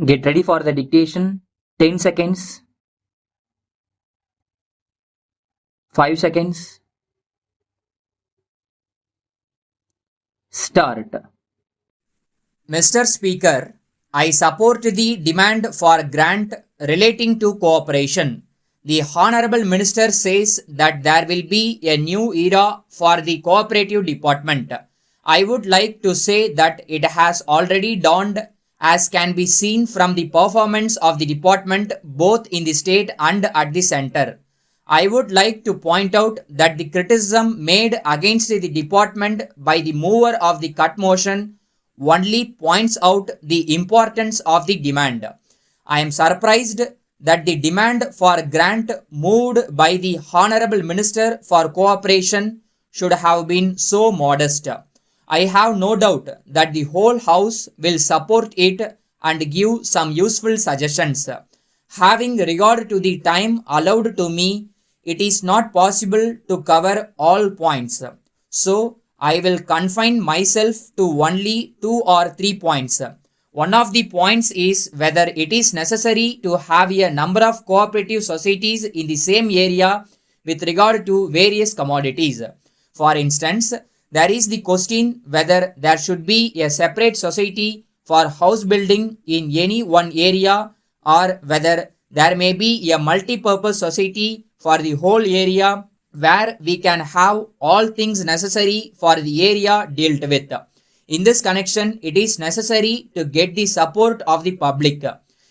Get ready for the dictation. 10 seconds. 5 seconds. Start. Mr. Speaker, I support the demand for grant relating to cooperation. The Honorable Minister says that there will be a new era for the cooperative department. I would like to say that it has already dawned, as can be seen from the performance of the department both in the state and at the center. I would like to point out that the criticism made against the department by the mover of the cut motion only points out the importance of the demand. I am surprised that the demand for grant moved by the Honorable Minister for Cooperation should have been so modest. I have no doubt that the whole House will support it and give some useful suggestions. Having regard to the time allowed to me, it is not possible to cover all points. So, I will confine myself to only 2 or 3 points. One of the points is whether it is necessary to have a number of cooperative societies in the same area with regard to various commodities. For instance, there is the question whether there should be a separate society for house building in any one area, or whether there may be a multi-purpose society for the whole area where we can have all things necessary for the area dealt with. In this connection, it is necessary to get the support of the public.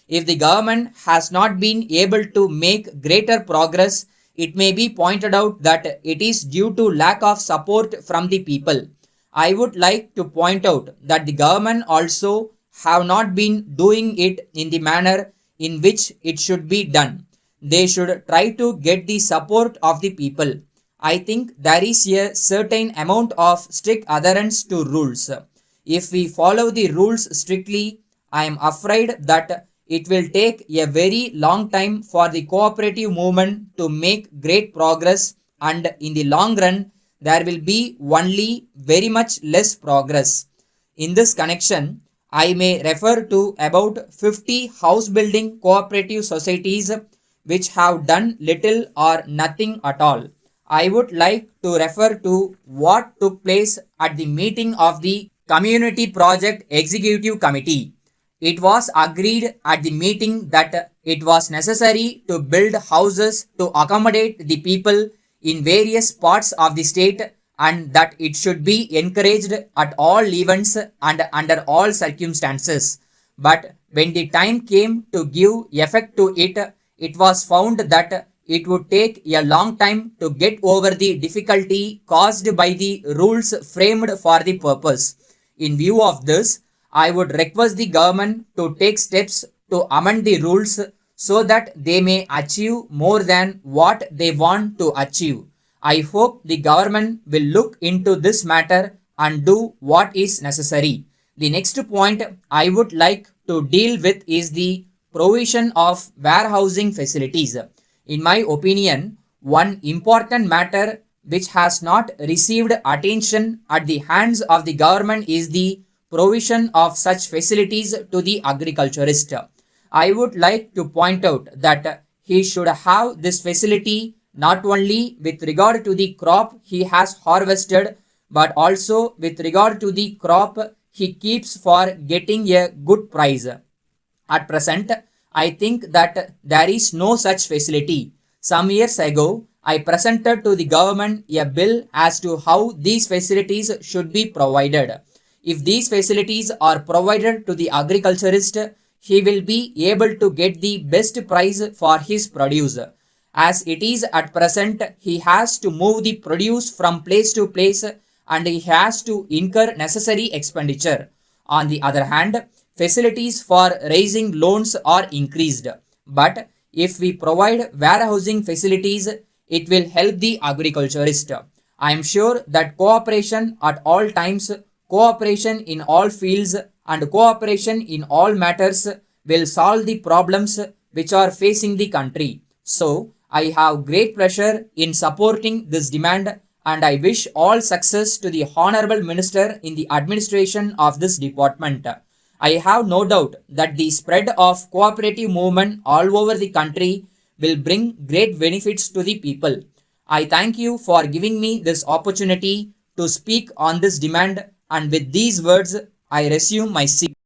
If the government has not been able to make greater progress, it may be pointed out that it is due to lack of support from the people. I would like to point out that the government also have not been doing it in the manner in which it should be done. They should try to get the support of the people. I think there is a certain amount of strict adherence to rules. If we follow the rules strictly, I am afraid that it will take a very long time for the cooperative movement to make great progress, and in the long run, there will be only very much less progress. In this connection, I may refer to about 50 house building cooperative societies which have done little or nothing at all. I would like to refer to what took place at the meeting of the Community Project Executive Committee. It was agreed at the meeting that it was necessary to build houses to accommodate the people in various parts of the state, and that it should be encouraged at all events and under all circumstances. But when the time came to give effect to it, it was found that it would take a long time to get over the difficulty caused by the rules framed for the purpose. In view of this, I would request the government to take steps to amend the rules so that they may achieve more than what they want to achieve. I hope the government will look into this matter and do what is necessary. The next point I would like to deal with is the provision of warehousing facilities. In my opinion, one important matter which has not received attention at the hands of the government is the provision of such facilities to the agriculturist. I would like to point out that he should have this facility not only with regard to the crop he has harvested, but also with regard to the crop he keeps for getting a good price. At present, I think that there is no such facility. Some years ago, I presented to the government a bill as to how these facilities should be provided. If these facilities are provided to the agriculturist, he will be able to get the best price for his produce. As it is at present, he has to move the produce from place to place and he has to incur necessary expenditure. On the other hand, facilities for raising loans are increased. But if we provide warehousing facilities, it will help the agriculturist. I am sure that cooperation at all times, cooperation in all fields, and cooperation in all matters will solve the problems which are facing the country. So, I have great pleasure in supporting this demand, and I wish all success to the Honorable Minister in the administration of this department. I have no doubt that the spread of cooperative movement all over the country will bring great benefits to the people. I thank you for giving me this opportunity to speak on this demand, and with these words I resume my seat.